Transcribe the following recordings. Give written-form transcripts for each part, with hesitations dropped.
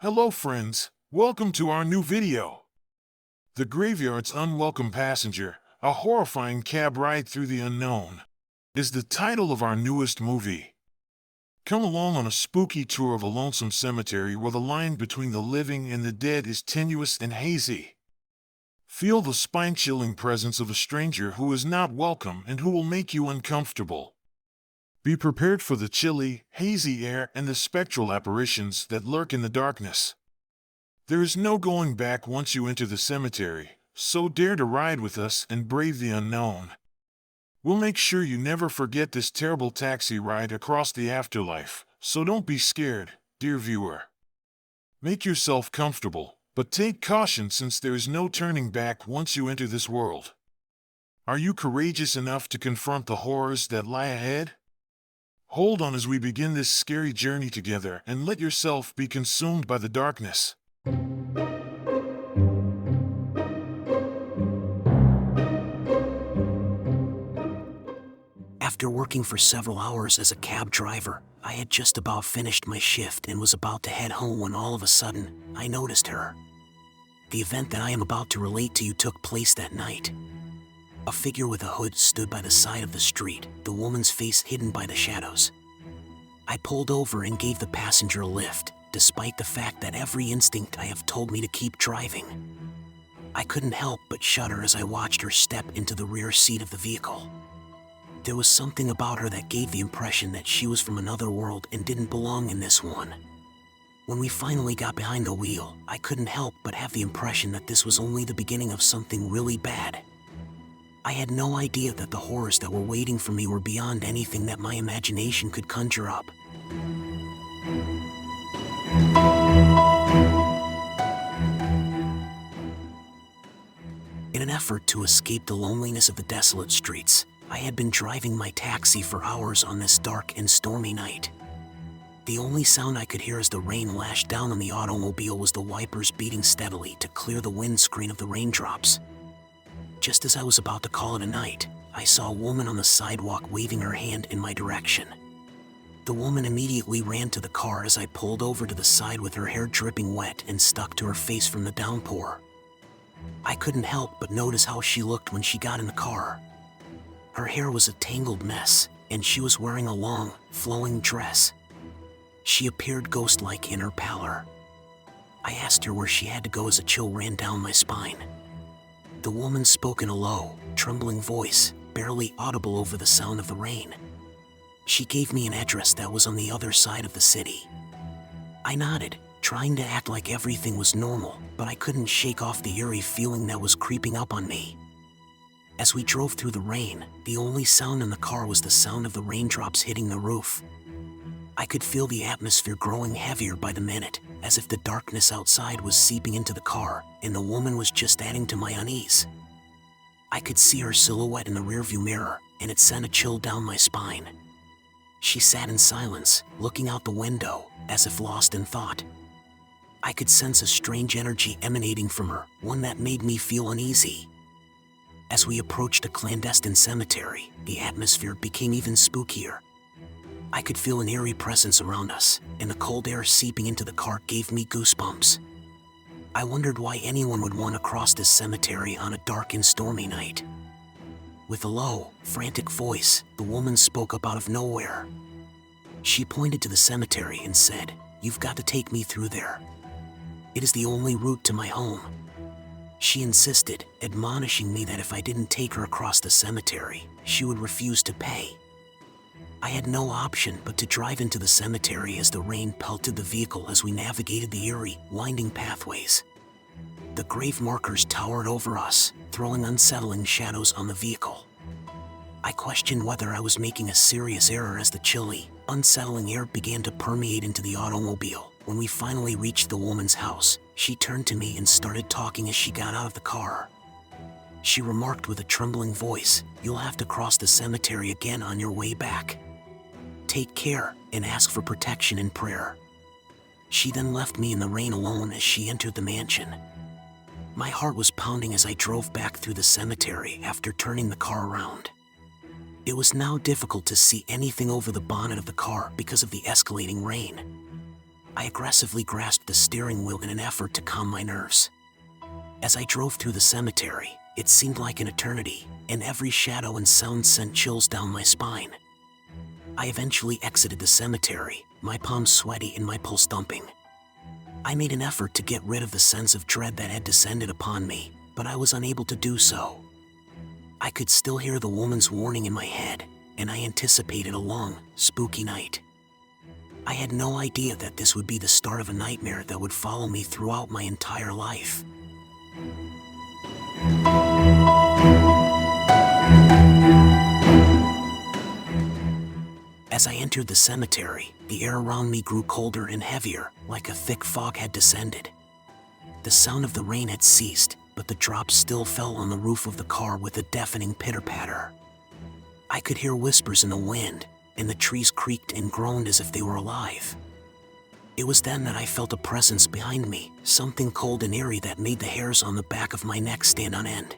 Hello friends, welcome to our new video. The Graveyard's Unwelcome Passenger, a horrifying cab ride through the unknown, is the title of our newest movie. Come along on a spooky tour of a lonesome cemetery where the line between the living and the dead is tenuous and hazy. Feel the spine-chilling presence of a stranger who is not welcome and who will make you uncomfortable. Be prepared for the chilly, hazy air and the spectral apparitions that lurk in the darkness. There is no going back once you enter the cemetery, so dare to ride with us and brave the unknown. We'll make sure you never forget this terrible taxi ride across the afterlife, so don't be scared, dear viewer. Make yourself comfortable, but take caution since there is no turning back once you enter this world. Are you courageous enough to confront the horrors that lie ahead? Hold on as we begin this scary journey together and let yourself be consumed by the darkness. After working for several hours as a cab driver, I had just about finished my shift and was about to head home when all of a sudden, I noticed her. The event that I am about to relate to you took place that night. A figure with a hood stood by the side of the street, the woman's face hidden by the shadows. I pulled over and gave the passenger a lift, despite the fact that every instinct I have told me to keep driving. I couldn't help but shudder as I watched her step into the rear seat of the vehicle. There was something about her that gave the impression that she was from another world and didn't belong in this one. When we finally got behind the wheel, I couldn't help but have the impression that this was only the beginning of something really bad. I had no idea that the horrors that were waiting for me were beyond anything that my imagination could conjure up. In an effort to escape the loneliness of the desolate streets, I had been driving my taxi for hours on this dark and stormy night. The only sound I could hear as the rain lashed down on the automobile was the wipers beating steadily to clear the windscreen of the raindrops. Just as I was about to call it a night, I saw a woman on the sidewalk waving her hand in my direction. The woman immediately ran to the car as I pulled over to the side with her hair dripping wet and stuck to her face from the downpour. I couldn't help but notice how she looked when she got in the car. Her hair was a tangled mess, and she was wearing a long, flowing dress. She appeared ghost-like in her pallor. I asked her where she had to go as a chill ran down my spine. The woman spoke in a low, trembling voice, barely audible over the sound of the rain. She gave me an address that was on the other side of the city. I nodded, trying to act like everything was normal, but I couldn't shake off the eerie feeling that was creeping up on me. As we drove through the rain, the only sound in the car was the sound of the raindrops hitting the roof. I could feel the atmosphere growing heavier by the minute, as if the darkness outside was seeping into the car, and the woman was just adding to my unease. I could see her silhouette in the rearview mirror, and it sent a chill down my spine. She sat in silence, looking out the window, as if lost in thought. I could sense a strange energy emanating from her, one that made me feel uneasy. As we approached a clandestine cemetery, the atmosphere became even spookier. I could feel an eerie presence around us, and the cold air seeping into the car gave me goosebumps. I wondered why anyone would want to cross this cemetery on a dark and stormy night. With a low, frantic voice, the woman spoke up out of nowhere. She pointed to the cemetery and said, "You've got to take me through there. It is the only route to my home." She insisted, admonishing me that if I didn't take her across the cemetery, she would refuse to pay. I had no option but to drive into the cemetery as the rain pelted the vehicle as we navigated the eerie, winding pathways. The grave markers towered over us, throwing unsettling shadows on the vehicle. I questioned whether I was making a serious error as the chilly, unsettling air began to permeate into the automobile. When we finally reached the woman's house, she turned to me and started talking as she got out of the car. She remarked with a trembling voice, "You'll have to cross the cemetery again on your way back. Take care and ask for protection in prayer." She then left me in the rain alone as she entered the mansion. My heart was pounding as I drove back through the cemetery after turning the car around. It was now difficult to see anything over the bonnet of the car because of the escalating rain. I aggressively grasped the steering wheel in an effort to calm my nerves. As I drove through the cemetery, it seemed like an eternity, and every shadow and sound sent chills down my spine. I eventually exited the cemetery, my palms sweaty and my pulse thumping. I made an effort to get rid of the sense of dread that had descended upon me, but I was unable to do so. I could still hear the woman's warning in my head, and I anticipated a long, spooky night. I had no idea that this would be the start of a nightmare that would follow me throughout my entire life. As I entered the cemetery, the air around me grew colder and heavier, like a thick fog had descended. The sound of the rain had ceased, but the drops still fell on the roof of the car with a deafening pitter-patter. I could hear whispers in the wind, and the trees creaked and groaned as if they were alive. It was then that I felt a presence behind me, something cold and eerie that made the hairs on the back of my neck stand on end.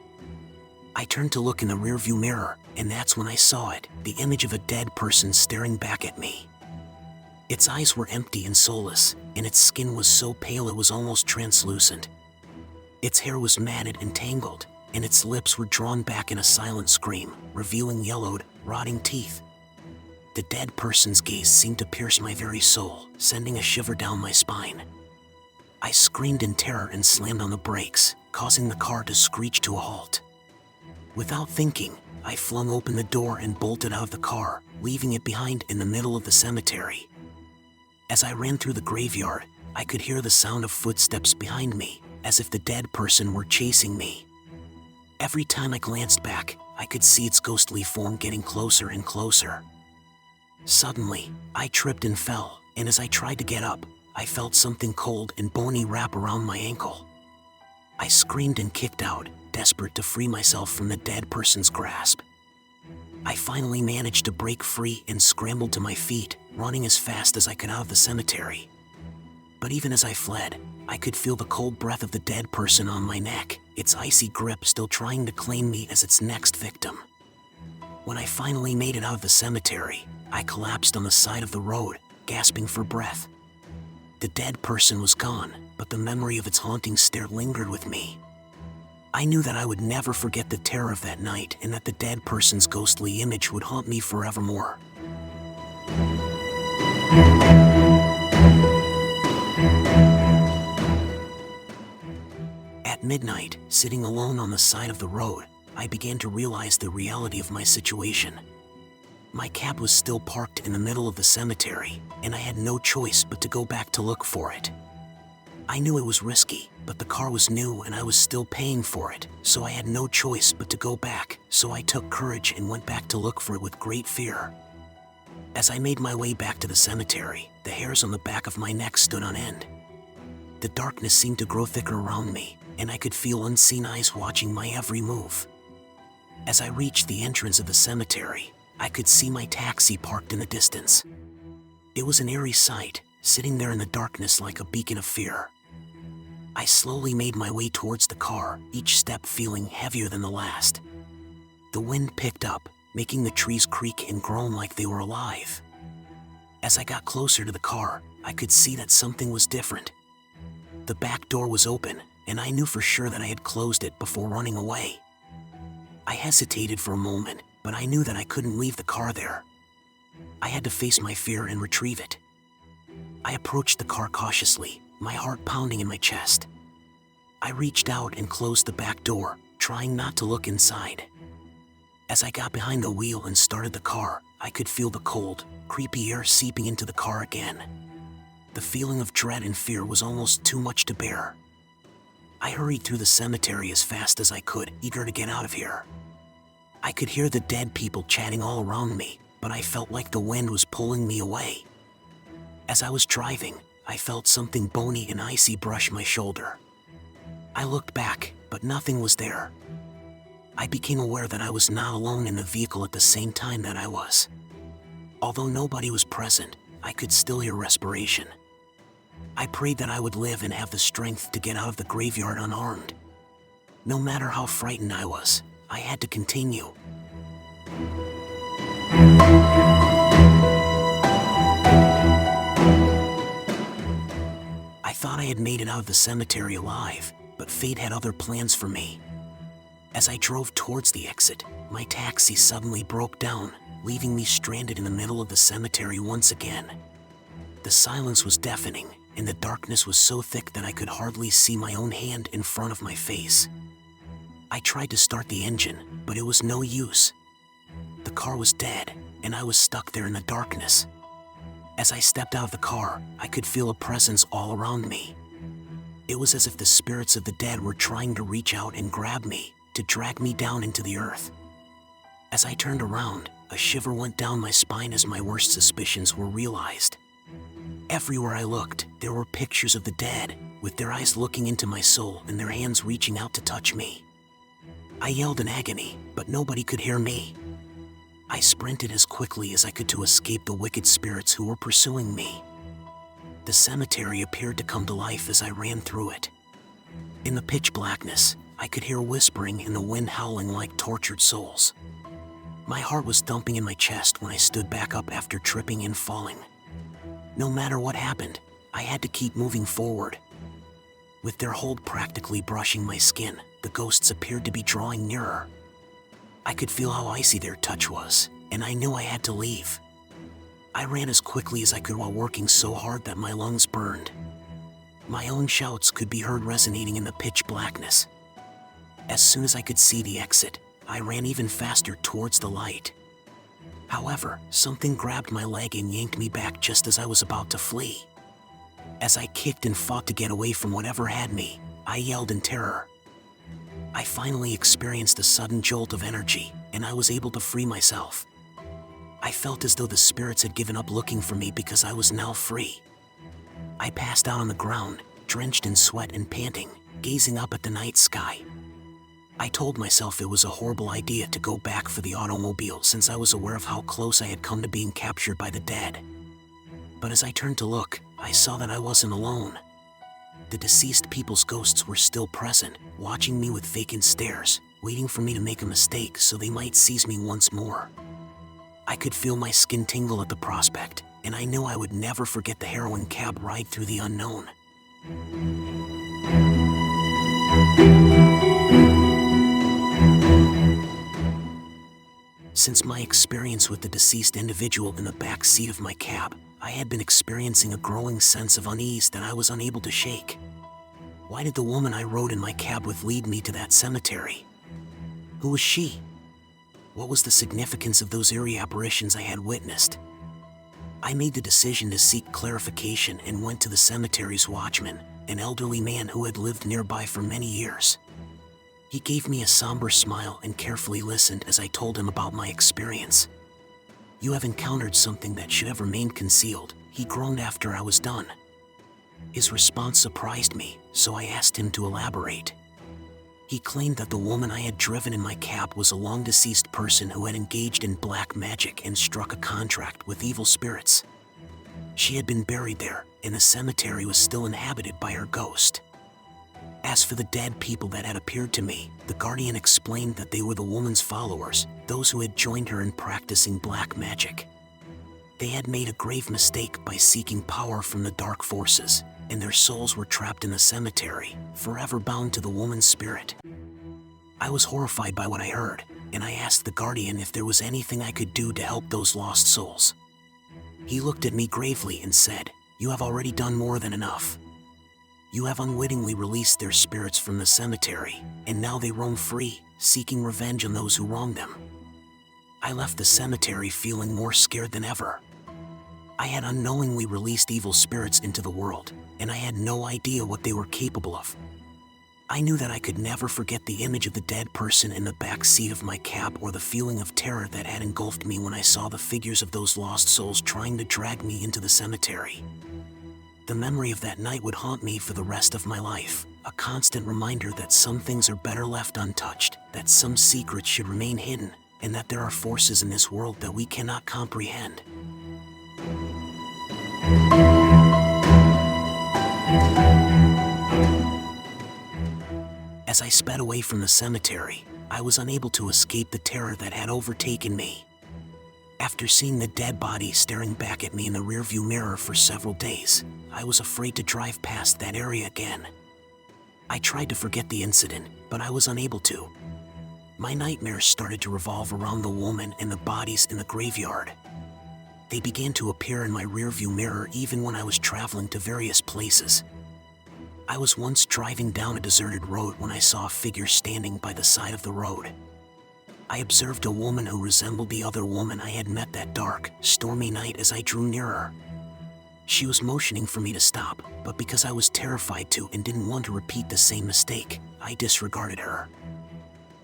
I turned to look in the rearview mirror, and that's when I saw it, the image of a dead person staring back at me. Its eyes were empty and soulless, and its skin was so pale it was almost translucent. Its hair was matted and tangled, and its lips were drawn back in a silent scream, revealing yellowed, rotting teeth. The dead person's gaze seemed to pierce my very soul, sending a shiver down my spine. I screamed in terror and slammed on the brakes, causing the car to screech to a halt. Without thinking, I flung open the door and bolted out of the car, leaving it behind in the middle of the cemetery. As I ran through the graveyard, I could hear the sound of footsteps behind me, as if the dead person were chasing me. Every time I glanced back, I could see its ghostly form getting closer and closer. Suddenly, I tripped and fell, and as I tried to get up, I felt something cold and bony wrap around my ankle. I screamed and kicked out, desperate to free myself from the dead person's grasp. I finally managed to break free and scrambled to my feet, running as fast as I could out of the cemetery. But even as I fled, I could feel the cold breath of the dead person on my neck, its icy grip still trying to claim me as its next victim. When I finally made it out of the cemetery, I collapsed on the side of the road, gasping for breath. The dead person was gone, but the memory of its haunting stare lingered with me. I knew that I would never forget the terror of that night and that the dead person's ghostly image would haunt me forevermore. At midnight, sitting alone on the side of the road, I began to realize the reality of my situation. My cab was still parked in the middle of the cemetery, and I had no choice but to go back to look for it. I knew it was risky, but the car was new and I was still paying for it, so I had no choice but to go back, so I took courage and went back to look for it with great fear. As I made my way back to the cemetery, the hairs on the back of my neck stood on end. The darkness seemed to grow thicker around me, and I could feel unseen eyes watching my every move. As I reached the entrance of the cemetery, I could see my taxi parked in the distance. It was an eerie sight, sitting there in the darkness like a beacon of fear. I slowly made my way towards the car, each step feeling heavier than the last. The wind picked up, making the trees creak and groan like they were alive. As I got closer to the car, I could see that something was different. The back door was open, and I knew for sure that I had closed it before running away. I hesitated for a moment, but I knew that I couldn't leave the car there. I had to face my fear and retrieve it. I approached the car cautiously, my heart pounding in my chest. I reached out and closed the back door, trying not to look inside. As I got behind the wheel and started the car, I could feel the cold, creepy air seeping into the car again. The feeling of dread and fear was almost too much to bear. I hurried through the cemetery as fast as I could, eager to get out of here. I could hear the dead people chatting all around me, but I felt like the wind was pulling me away. As I was driving, I felt something bony and icy brush my shoulder. I looked back, but nothing was there. I became aware that I was not alone in the vehicle at the same time that I was. Although nobody was present, I could still hear respiration. I prayed that I would live and have the strength to get out of the graveyard unharmed. No matter how frightened I was, I had to continue. had made it out of the cemetery alive, but fate had other plans for me. As I drove towards the exit, my taxi suddenly broke down, leaving me stranded in the middle of the cemetery once again. The silence was deafening, and the darkness was so thick that I could hardly see my own hand in front of my face. I tried to start the engine, but it was no use. The car was dead, and I was stuck there in the darkness. As I stepped out of the car, I could feel a presence all around me. It was as if the spirits of the dead were trying to reach out and grab me, to drag me down into the earth. As I turned around, a shiver went down my spine as my worst suspicions were realized. Everywhere I looked, there were pictures of the dead, with their eyes looking into my soul and their hands reaching out to touch me. I yelled in agony, but nobody could hear me. I sprinted as quickly as I could to escape the wicked spirits who were pursuing me. The cemetery appeared to come to life as I ran through it. In the pitch blackness, I could hear whispering and the wind howling like tortured souls. My heart was thumping in my chest when I stood back up after tripping and falling. No matter what happened, I had to keep moving forward. With their hold practically brushing my skin, the ghosts appeared to be drawing nearer. I could feel how icy their touch was, and I knew I had to leave. I ran as quickly as I could while working so hard that my lungs burned. My own shouts could be heard resonating in the pitch blackness. As soon as I could see the exit, I ran even faster towards the light. However, something grabbed my leg and yanked me back just as I was about to flee. As I kicked and fought to get away from whatever had me, I yelled in terror. I finally experienced a sudden jolt of energy, and I was able to free myself. I felt as though the spirits had given up looking for me because I was now free. I passed out on the ground, drenched in sweat and panting, gazing up at the night sky. I told myself it was a horrible idea to go back for the automobile since I was aware of how close I had come to being captured by the dead. But as I turned to look, I saw that I wasn't alone. The deceased people's ghosts were still present, watching me with vacant stares, waiting for me to make a mistake so they might seize me once more. I could feel my skin tingle at the prospect, and I knew I would never forget the harrowing cab ride through the unknown. Since my experience with the deceased individual in the back seat of my cab, I had been experiencing a growing sense of unease that I was unable to shake. Why did the woman I rode in my cab with lead me to that cemetery? Who was she? What was the significance of those eerie apparitions I had witnessed? I made the decision to seek clarification and went to the cemetery's watchman, an elderly man who had lived nearby for many years. He gave me a somber smile and carefully listened as I told him about my experience. "You have encountered something that should have remained concealed," he groaned after I was done. His response surprised me, so I asked him to elaborate. He claimed that the woman I had driven in my cab was a long-deceased person who had engaged in black magic and struck a contract with evil spirits. She had been buried there, and the cemetery was still inhabited by her ghost. As for the dead people that had appeared to me, the guardian explained that they were the woman's followers, those who had joined her in practicing black magic. They had made a grave mistake by seeking power from the dark forces, and their souls were trapped in the cemetery, forever bound to the woman's spirit. I was horrified by what I heard, and I asked the guardian if there was anything I could do to help those lost souls. He looked at me gravely and said, "You have already done more than enough. You have unwittingly released their spirits from the cemetery, and now they roam free, seeking revenge on those who wronged them." I left the cemetery feeling more scared than ever. I had unknowingly released evil spirits into the world, and I had no idea what they were capable of. I knew that I could never forget the image of the dead person in the back seat of my cab or the feeling of terror that had engulfed me when I saw the figures of those lost souls trying to drag me into the cemetery. The memory of that night would haunt me for the rest of my life, a constant reminder that some things are better left untouched, that some secrets should remain hidden, and that there are forces in this world that we cannot comprehend. As I sped away from the cemetery, I was unable to escape the terror that had overtaken me. After seeing the dead body staring back at me in the rearview mirror for several days, I was afraid to drive past that area again. I tried to forget the incident, but I was unable to. My nightmares started to revolve around the woman and the bodies in the graveyard. They began to appear in my rearview mirror even when I was traveling to various places. I was once driving down a deserted road when I saw a figure standing by the side of the road. I observed a woman who resembled the other woman I had met that dark, stormy night as I drew nearer. She was motioning for me to stop, but because I was terrified to and didn't want to repeat the same mistake, I disregarded her.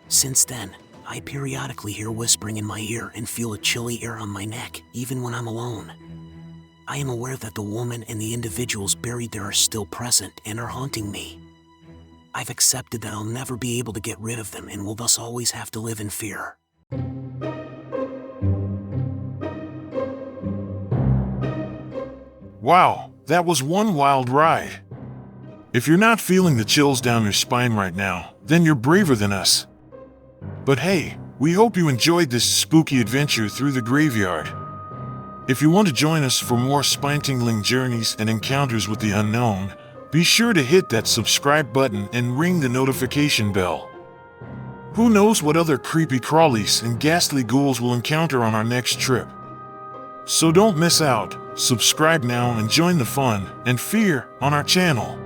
Since then, I periodically hear whispering in my ear and feel a chilly air on my neck, even when I'm alone. I am aware that the woman and the individuals buried there are still present and are haunting me. I've accepted that I'll never be able to get rid of them and will thus always have to live in fear. Wow, that was one wild ride. If you're not feeling the chills down your spine right now, then you're braver than us. But hey, we hope you enjoyed this spooky adventure through the graveyard. If you want to join us for more spine-tingling journeys and encounters with the unknown, be sure to hit that subscribe button and ring the notification bell. Who knows what other creepy crawlies and ghastly ghouls we'll encounter on our next trip. So don't miss out, subscribe now and join the fun and fear on our channel.